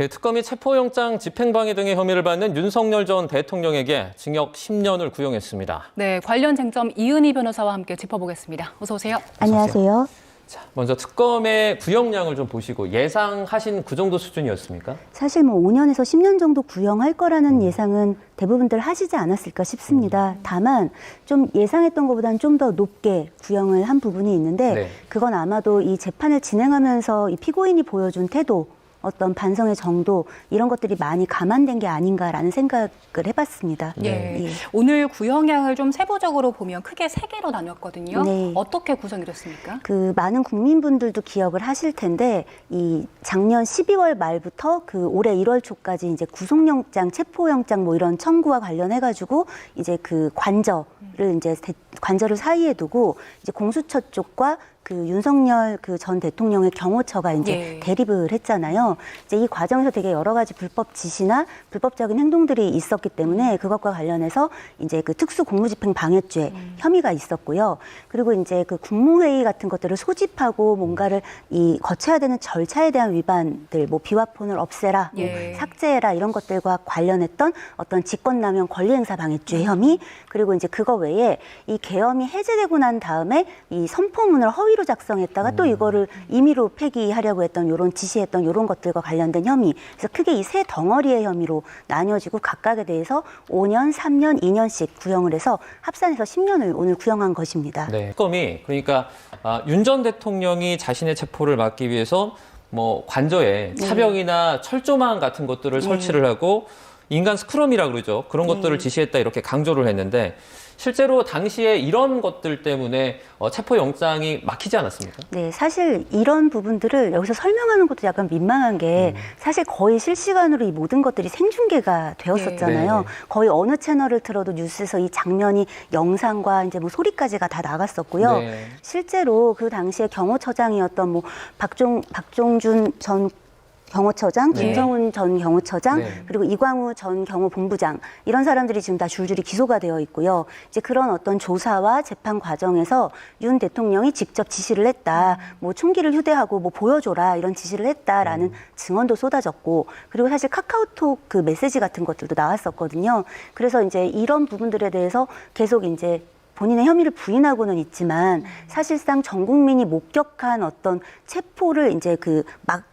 특검이 체포영장 집행방해 등의 혐의를 받는 윤석열 전 대통령에게 징역 10년을 구형했습니다. 네, 관련 쟁점 이은희 변호사와 함께 짚어보겠습니다. 어서 오세요. 안녕하세요. 자, 먼저 특검의 구형량을 좀 보시고 예상하신 그 정도 수준이었습니까? 사실 5년에서 10년 정도 구형할 거라는 예상은 대부분들 하시지 않았을까 싶습니다. 다만 좀 예상했던 것보다는 좀 더 높게 구형을 한 부분이 있는데 네. 그건 아마도 이 재판을 진행하면서 이 피고인이 보여준 태도, 어떤 반성의 정도 이런 것들이 많이 감안된 게 아닌가라는 생각을 해봤습니다. 예. 오늘 구형량을 좀 세부적으로 보면 크게 3개로 나눴거든요. 네. 어떻게 구성이 됐습니까? 그 많은 국민분들도 기억을 하실 텐데 이 작년 12월 말부터 그 올해 1월 초까지 이제 구속영장, 체포영장 뭐 이런 청구와 관련해 가지고 이제 그 관저를 사이에 두고 이제 공수처 쪽과 그 윤석열 그 전 대통령의 경호처가 이제 대립을 했잖아요. 이제 이 과정에서 되게 여러 가지 불법 지시나 불법적인 행동들이 있었기 때문에 그것과 관련해서 이제 그 특수 공무집행 방해죄 혐의가 있었고요. 그리고 이제 그 국무회의 같은 것들을 소집하고 뭔가를 거쳐야 되는 절차에 대한 위반들, 뭐 비화폰을 없애라, 뭐 삭제해라 이런 것들과 관련했던 어떤 직권남용 권리행사 방해죄 혐의, 그리고 이제 그거 외에 이 계엄이 해제되고 난 다음에 이 선포문을 허위로 작성했다가 또 이거를 임의로 폐기하려고 했던 요런 지시했던 요런 것들과 관련된 혐의. 그래서 크게 이 세 덩어리의 혐의로 나뉘어지고 각각에 대해서 5년, 3년, 2년씩 구형을 해서 합산해서 10년을 오늘 구형한 것입니다. 네. 특검이 그러니까 윤 전 대통령이 자신의 체포를 막기 위해서 뭐 관저에 차벽이나 철조망 같은 것들을 설치를 하고 인간 스크럼이라고 그러죠. 그런 것들을 지시했다 이렇게 강조를 했는데 실제로 당시에 이런 것들 때문에 체포영장이 막히지 않았습니까? 네, 사실 이런 부분들을 여기서 설명하는 것도 약간 민망한 게 사실 거의 실시간으로 이 모든 것들이 생중계가 되었었잖아요. 네. 거의 어느 채널을 틀어도 뉴스에서 이 장면이 영상과 이제 뭐 소리까지가 다 나갔었고요. 네. 실제로 그 당시에 경호처장이었던 뭐 박종준 전 경호처장, 김성훈 전 경호처장, 그리고 이광우 전 경호본부장 이런 사람들이 지금 다 줄줄이 기소가 되어 있고요. 이제 그런 어떤 조사와 재판 과정에서 윤 대통령이 직접 지시를 했다. 뭐 총기를 휴대하고 뭐 보여줘라 이런 지시를 했다라는 증언도 쏟아졌고, 그리고 사실 카카오톡 그 메시지 같은 것들도 나왔었거든요. 그래서 이제 이런 부분들에 대해서 계속 이제 본인의 혐의를 부인하고는 있지만 사실상 전 국민이 목격한 어떤 체포를 이제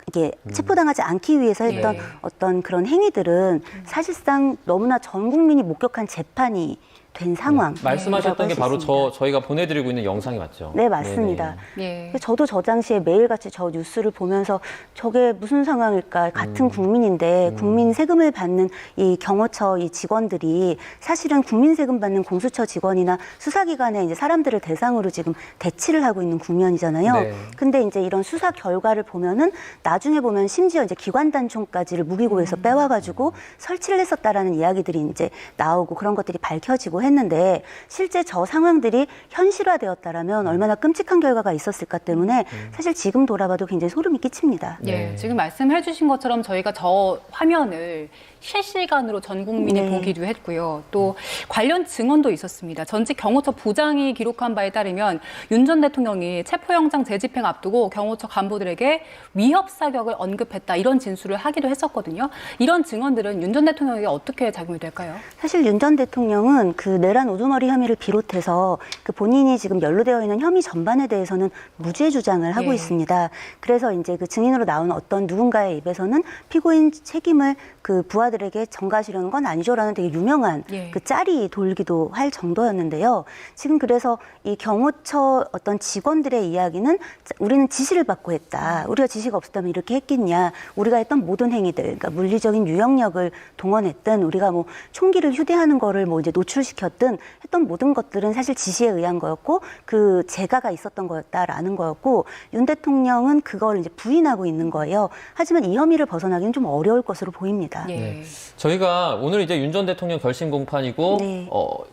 이게 체포당하지 않기 위해서 했던 어떤 그런 행위들은 사실상 너무나 전 국민이 목격한 재판이 된 상황. 말씀하셨던 게 바로 저희가 보내드리고 있는 영상이 맞죠? 네, 맞습니다. 네. 저도 저 당시에 매일같이 저 뉴스를 보면서 저게 무슨 상황일까. 같은 국민인데 국민 세금을 받는 이 경호처 이 직원들이 사실은 국민 세금 받는 공수처 직원이나 수사기관의 이제 사람들을 대상으로 지금 대치를 하고 있는 국면이잖아요. 네. 근데 이제 이런 수사 결과를 보면은 나중에 보면 심지어 이제 기관단총까지를 무기고에서 빼와가지고 설치를 했었다라는 이야기들이 이제 나오고 그런 것들이 밝혀지고 했는데 실제 저 상황들이 현실화되었다라면 얼마나 끔찍한 결과가 있었을까 때문에 사실 지금 돌아봐도 굉장히 소름이 끼칩니다. 예, 지금 말씀해 주신 것처럼 저희가 저 화면을 실시간으로 전 국민이 보기도 했고요. 또 관련 증언도 있었습니다. 전직 경호처 부장이 기록한 바에 따르면 윤 전 대통령이 체포영장 재집행 앞두고 경호처 간부들에게 위협 사격을 언급했다 이런 진술을 하기도 했었거든요. 이런 증언들은 윤 전 대통령에게 어떻게 작용이 될까요? 사실 윤 전 대통령은 그 내란 우두머리 혐의를 비롯해서 그 본인이 지금 연루되어 있는 혐의 전반에 대해서는 무죄 주장을 하고 있습니다. 그래서 이제 그 증인으로 나온 어떤 누군가의 입에서는 피고인 책임을 그 부하들에게 전가하시려는 건 아니죠라는 되게 유명한 그 짤이 돌기도 할 정도였는데요. 지금 그래서 이 경호처 어떤 직원들의 이야기는 우리는 지시를 받고 했다. 우리가 지시가 없었다면 이렇게 했겠냐. 우리가 했던 모든 행위들, 그러니까 물리적인 유형력을 동원했든 우리가 뭐 총기를 휴대하는 거를 뭐 이제 노출시켰든 했던 모든 것들은 사실 지시에 의한 거였고 그 재가가 있었던 거였다라는 거였고 윤 대통령은 그걸 이제 부인하고 있는 거예요. 하지만 이 혐의를 벗어나기는 좀 어려울 것으로 보입니다. 네. 저희가 오늘 이제 윤 전 대통령 결심 공판이고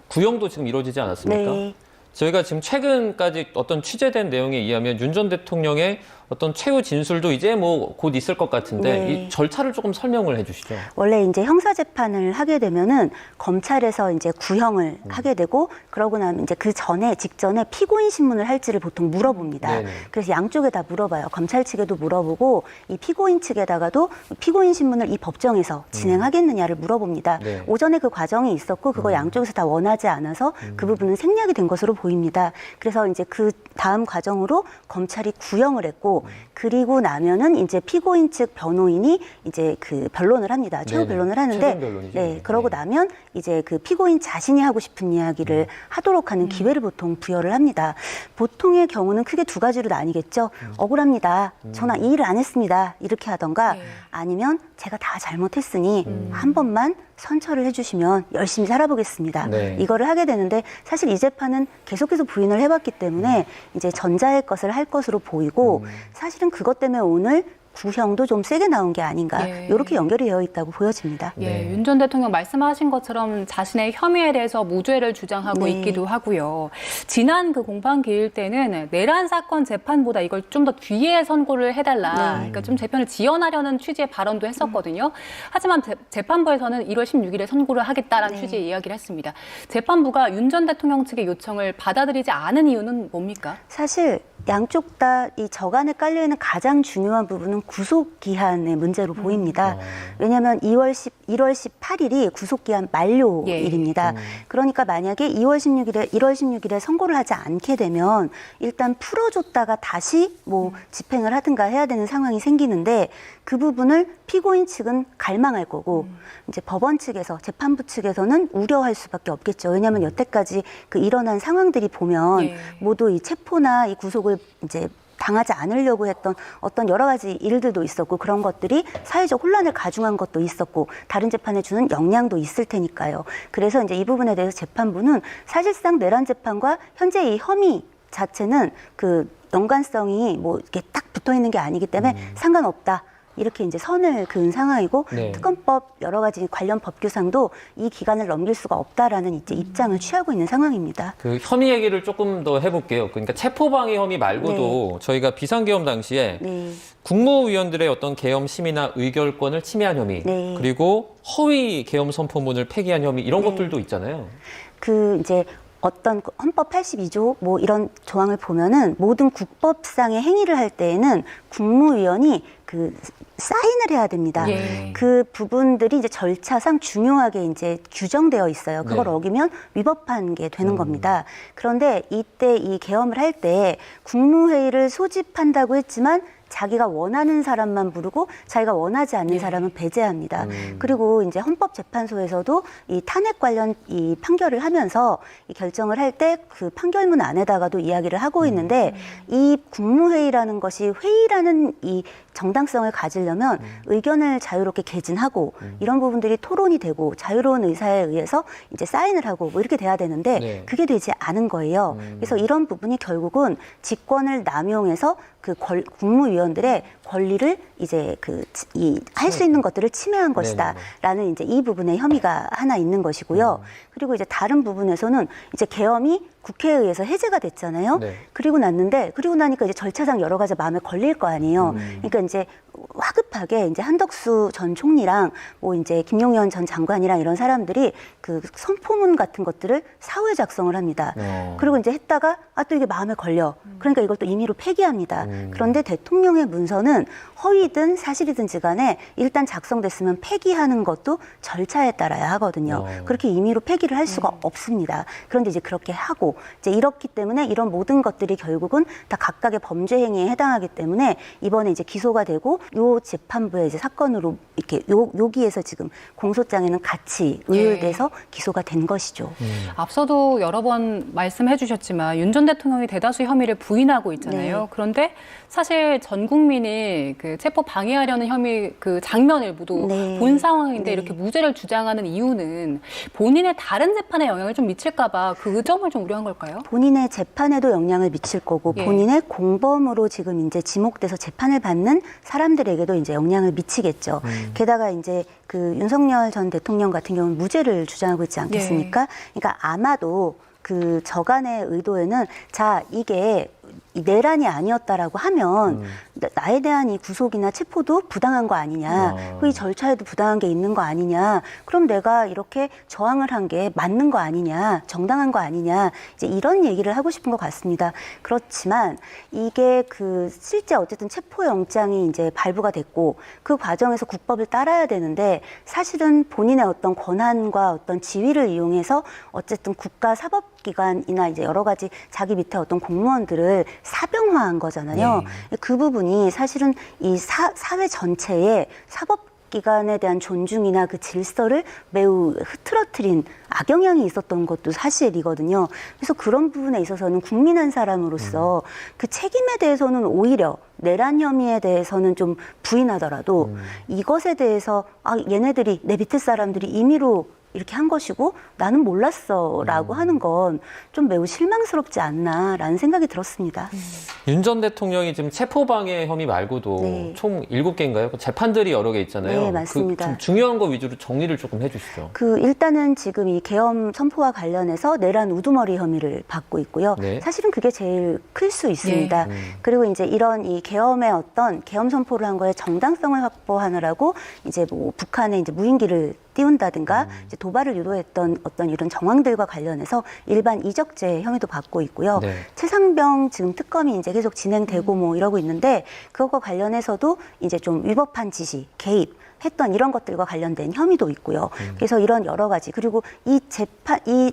구형도 지금 이루어지지 않았습니까? 저희가 지금 최근까지 어떤 취재된 내용에 의하면 윤 전 대통령의 어떤 최후 진술도 이제 뭐 곧 있을 것 같은데 네. 이 절차를 조금 설명을 해주시죠. 원래 이제 형사 재판을 하게 되면은 검찰에서 이제 구형을 하게 되고 그러고 나면 이제 그 전에 직전에 피고인 신문을 할지를 보통 물어봅니다. 네네. 그래서 양쪽에 다 물어봐요. 검찰 측에도 물어보고 이 피고인 측에다가도 피고인 신문을 이 법정에서 진행하겠느냐를 물어봅니다. 네. 오전에 그 과정이 있었고 그거 양쪽에서 다 원하지 않아서 그 부분은 생략이 된 것으로 보입니다. 그래서 이제 그 다음 과정으로 검찰이 구형을 했고 그리고 나면은 이제 피고인 측 변호인이 이제 그 변론을 합니다. 최후 네네. 변론을 하는데 최종 변론이죠. 네, 그러고 나면 이제 그 피고인 자신이 하고 싶은 이야기를 하도록 하는 기회를 보통 부여를 합니다. 보통의 경우는 크게 두 가지로 나뉘겠죠. 억울합니다. 저는 이 일을 안 했습니다. 이렇게 하던가 네. 아니면 제가 다 잘못했으니 한 번만 선처를 해주시면 열심히 살아보겠습니다. 네. 이거를 하게 되는데 사실 이 재판은 계속해서 부인을 해봤기 때문에 이제 전자의 것을 할 것으로 보이고 사실은 그것 때문에 오늘 구형도 좀 세게 나온 게 아닌가 예. 이렇게 연결이 되어 있다고 보여집니다. 예, 윤 전 대통령 말씀하신 것처럼 자신의 혐의에 대해서 무죄를 주장하고 네. 있기도 하고요. 지난 그 공판 기일 때는 내란 사건 재판보다 이걸 좀 더 뒤에 선고를 해달라. 그러니까 좀 재판을 지연하려는 취지의 발언도 했었거든요. 하지만 재판부에서는 1월 16일에 선고를 하겠다라는 취지의 이야기를 했습니다. 재판부가 윤 전 대통령 측의 요청을 받아들이지 않은 이유는 뭡니까? 사실 양쪽 다 이 저간에 깔려있는 가장 중요한 부분은 구속기한의 문제로 보입니다. 왜냐하면 1월 18일이 구속기한 만료일입니다. 그러니까 만약에 1월 16일에 선고를 하지 않게 되면 일단 풀어줬다가 다시 뭐 집행을 하든가 해야 되는 상황이 생기는데 그 부분을 피고인 측은 갈망할 거고 이제 법원 측에서 재판부 측에서는 우려할 수밖에 없겠죠. 왜냐하면 여태까지 그 일어난 상황들이 보면 예. 모두 이 체포나 이 구속을 이제 당하지 않으려고 했던 어떤 여러 가지 일들도 있었고 그런 것들이 사회적 혼란을 가중한 것도 있었고 다른 재판에 주는 영향도 있을 테니까요. 그래서 이제 이 부분에 대해서 재판부는 사실상 내란 재판과 현재 이 혐의 자체는 그 연관성이 뭐 이렇게 딱 붙어 있는 게 아니기 때문에 상관없다. 이렇게 이제 선을 그은 상황이고 네. 특검법 여러 가지 관련 법규상도 이 기간을 넘길 수가 없다라는 이제 입장을 취하고 있는 상황입니다. 그 혐의 얘기를 조금 더 해볼게요. 그러니까 체포방해 혐의 말고도 저희가 비상계엄 당시에 네. 국무위원들의 어떤 계엄 심의나 의결권을 침해한 혐의, 네. 그리고 허위 계엄 선포문을 폐기한 혐의 이런 것들도 있잖아요. 그 이제 어떤 헌법 82조 뭐 이런 조항을 보면은 모든 국법상의 행위를 할 때에는 국무위원이 그 사인을 해야 됩니다. 예. 그 부분들이 이제 절차상 중요하게 이제 규정되어 있어요. 그걸 네. 어기면 위법한 게 되는 겁니다. 그런데 이때 이 계엄을 할 때 국무회의를 소집한다고 했지만 자기가 원하는 사람만 부르고 자기가 원하지 않는 사람은 배제합니다. 그리고 이제 헌법재판소에서도 이 탄핵 관련 이 판결을 하면서 이 결정을 할 때 그 판결문 안에다가도 이야기를 하고 있는데 이 국무회의라는 것이 회의라는 이 정당성을 가지려면 의견을 자유롭게 개진하고 이런 부분들이 토론이 되고 자유로운 의사에 의해서 이제 사인을 하고 뭐 이렇게 돼야 되는데 네. 그게 되지 않은 거예요. 그래서 이런 부분이 결국은 직권을 남용해서 그 국무위원들의 권리를 이제 할 수 있는 것들을 침해한 것이다라는 이제 이 부분에 혐의가 하나 있는 것이고요. 그리고 이제 다른 부분에서는 이제 계엄이 국회에 의해서 해제가 됐잖아요. 네. 그리고 나니까 이제 절차상 여러 가지 마음에 걸릴 거 아니에요. 그러니까 이제 화급하게 이제 한덕수 전 총리랑 뭐 이제 김용현 전 장관이랑 이런 사람들이 그 선포문 같은 것들을 사후에 작성을 합니다. 그리고 이제 했다가 또 이게 마음에 걸려. 그러니까 이걸 또 임의로 폐기합니다. 그런데 대통령의 문서는 허위든 사실이든지 간에 일단 작성됐으면 폐기하는 것도 절차에 따라야 하거든요. 그렇게 임의로 폐기를 할 수가 없습니다. 그런데 이제 그렇게 하고 이제 이렇기 때문에 이런 모든 것들이 결국은 다 각각의 범죄 행위에 해당하기 때문에 이번에 이제 기소가 되고 요 재판부의 이제 사건으로 이렇게 여기에서 지금 공소장에는 같이 의율돼서 기소가 된 것이죠. 앞서도 여러 번 말씀해 주셨지만 윤 전 대통령이 대다수 혐의를 부인하고 있잖아요. 네. 그런데 사실 전 국민이 그 체포 방해하려는 혐의 그 장면을 모두 네. 본 상황인데 네. 이렇게 무죄를 주장하는 이유는 본인의 다른 재판에 영향을 좀 미칠까 봐 그 점을 좀 우려한 걸까요? 본인의 재판에도 영향을 미칠 거고 예. 본인의 공범으로 지금 이제 지목돼서 재판을 받는 사람들에게도 이제 영향을 미치겠죠. 게다가 이제 그 윤석열 전 대통령 같은 경우는 무죄를 주장하고 있지 않겠습니까? 그러니까 아마도 그 저간의 의도에는 자 이게 내란이 아니었다라고 하면 나에 대한 이 구속이나 체포도 부당한 거 아니냐, 이 절차에도 부당한 게 있는 거 아니냐, 그럼 내가 이렇게 저항을 한 게 맞는 거 아니냐, 정당한 거 아니냐, 이제 이런 얘기를 하고 싶은 것 같습니다. 그렇지만 이게 그 실제 어쨌든 체포영장이 이제 발부가 됐고 그 과정에서 국법을 따라야 되는데 사실은 본인의 어떤 권한과 어떤 지위를 이용해서 어쨌든 국가사법기관이나 이제 여러 가지 자기 밑에 어떤 공무원들을 사병화한 거잖아요. 네. 그 부분이 사실은 이 사회 전체의 사법기관에 대한 존중이나 그 질서를 매우 흐트러뜨린 악영향이 있었던 것도 사실이거든요. 그래서 그런 부분에 있어서는 국민 한 사람으로서 그 책임에 대해서는 오히려 내란 혐의에 대해서는 좀 부인하더라도 이것에 대해서 얘네들이 내 밑에 사람들이 임의로 이렇게 한 것이고 나는 몰랐어라고 하는 건 좀 매우 실망스럽지 않나라는 생각이 들었습니다. 윤 전 대통령이 지금 체포방해 혐의 말고도 네. 총 7개인가요? 재판들이 여러 개 있잖아요. 네, 맞습니다. 좀 중요한 거 위주로 정리를 조금 해주시죠. 일단은 지금 이 계엄 선포와 관련해서 내란 우두머리 혐의를 받고 있고요. 네. 사실은 그게 제일 클 수 있습니다. 그리고 이제 이런 이 계엄의 어떤 계엄 선포를 한 거에 정당성을 확보하느라고 이제 뭐 북한에 이제 무인기를 띄운다든가 이제 도발을 유도했던 어떤 이런 정황들과 관련해서 일반 이적죄 혐의도 받고 있고요. 네. 최상병 지금 특검이 이제 계속 진행되고 뭐 이러고 있는데 그것과 관련해서도 이제 좀 위법한 지시, 개입 했던 이런 것들과 관련된 혐의도 있고요. 그래서 이런 여러 가지 그리고 이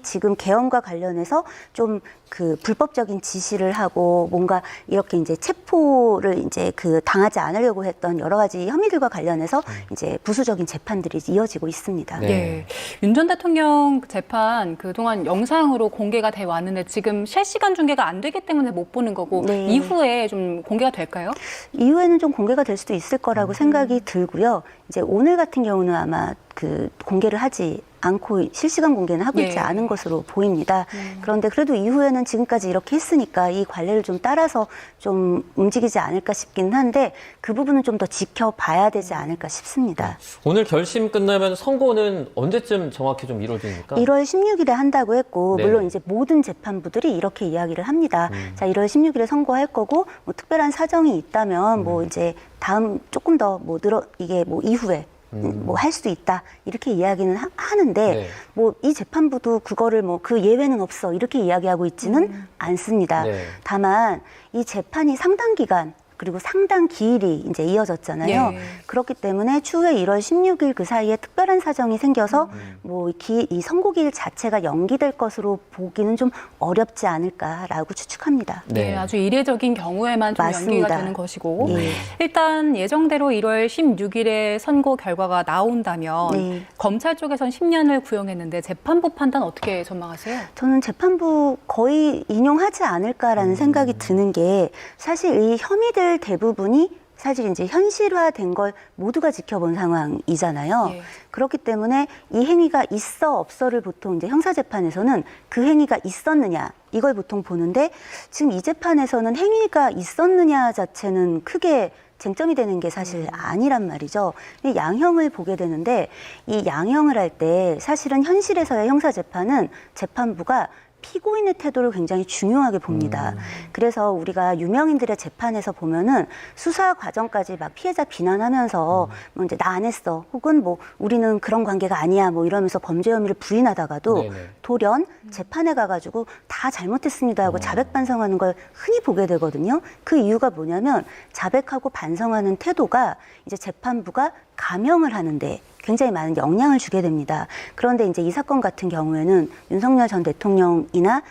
지금 계엄과 관련해서 좀 그 불법적인 지시를 하고 뭔가 이렇게 이제 체포를 이제 그 당하지 않으려고 했던 여러 가지 혐의들과 관련해서 이제 부수적인 재판들이 이어지고 있습니다. 네. 네. 윤 전 대통령 재판 그동안 영상으로 공개가 돼 왔는데 지금 실시간 중계가 안 되기 때문에 못 보는 거고 네. 이후에 좀 공개가 될까요? 이후에는 좀 공개가 될 수도 있을 거라고 생각이 들고요. 이제 오늘 같은 경우는 아마 그 공개를 하지 않고 실시간 공개는 하고 있지 예. 않은 것으로 보입니다. 그런데 그래도 이후에는 지금까지 이렇게 했으니까 이 관례를 좀 따라서 좀 움직이지 않을까 싶기는 한데 그 부분은 좀 더 지켜봐야 되지 않을까 싶습니다. 오늘 결심 끝나면 선고는 언제쯤 정확히 좀 이루어집니까? 1월 16일에 한다고 했고 네. 물론 이제 모든 재판부들이 이렇게 이야기를 합니다. 자, 1월 16일에 선고할 거고 뭐 특별한 사정이 있다면 뭐 이제 다음 조금 더 뭐 이게 뭐 이후에 뭐 할 수도 있다 이렇게 이야기는 하는데 네. 뭐 이 재판부도 그거를 뭐 그 예외는 없어 이렇게 이야기하고 있지는 않습니다. 네. 다만 이 재판이 상당 기간 그리고 상당 기일이 이제 이어졌잖아요. 네. 그렇기 때문에 추후에 1월 16일 그 사이에 특별한 사정이 생겨서 뭐 이 선고기일 자체가 연기될 것으로 보기는 좀 어렵지 않을까라고 추측합니다. 네. 네, 아주 이례적인 경우에만 좀 맞습니다. 연기가 되는 것이고 예. 일단 예정대로 1월 16일에 선고 결과가 나온다면 네. 검찰 쪽에선 10년을 구형했는데 재판부 판단 어떻게 전망하세요? 저는 재판부 거의 인용하지 않을까라는 생각이 드는 게 사실 이 혐의들 대부분이 사실 이제 현실화된 걸 모두가 지켜본 상황이잖아요. 예. 그렇기 때문에 이 행위가 있어 없어를 보통 이제 형사재판에서는 그 행위가 있었느냐 이걸 보통 보는데 지금 이 재판에서는 행위가 있었느냐 자체는 크게 쟁점이 되는 게 사실 아니란 말이죠. 이 양형을 보게 되는데 이 양형을 할 때 사실은 현실에서의 형사재판은 재판부가 피고인의 태도를 굉장히 중요하게 봅니다. 그래서 우리가 유명인들의 재판에서 보면은 수사 과정까지 막 피해자 비난하면서 뭐 이제 나 안 했어 혹은 뭐 우리는 그런 관계가 아니야 뭐 이러면서 범죄 혐의를 부인하다가도 네네. 돌연 재판에 가가지고 다 잘못했습니다 하고 자백 반성하는 걸 흔히 보게 되거든요. 그 이유가 뭐냐면 자백하고 반성하는 태도가 이제 재판부가 감형을 하는데 굉장히 많은 영향을 주게 됩니다. 그런데 이제 이 사건 같은 경우에는 윤석열 전 대통령이나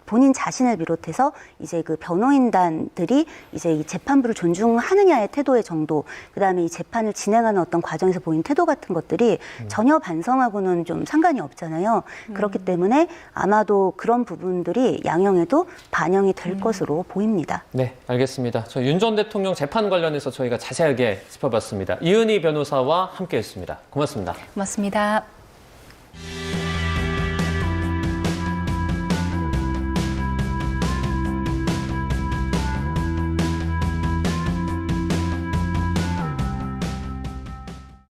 본인 자신을 비롯해서 이제 그 변호인단들이 이제 이 재판부를 존중하느냐의 태도의 정도, 그다음에 이 재판을 진행하는 어떤 과정에서 보인 태도 같은 것들이 전혀 반성하고는 좀 상관이 없잖아요. 그렇기 때문에 아마도 그런 부분들이 양형에도 반영이 될 것으로 보입니다. 네, 알겠습니다. 저 윤 전 대통령 재판 관련해서 저희가 자세하게 짚어봤습니다. 이은희 변호사와 함께했습니다. 고맙습니다. 고맙습니다.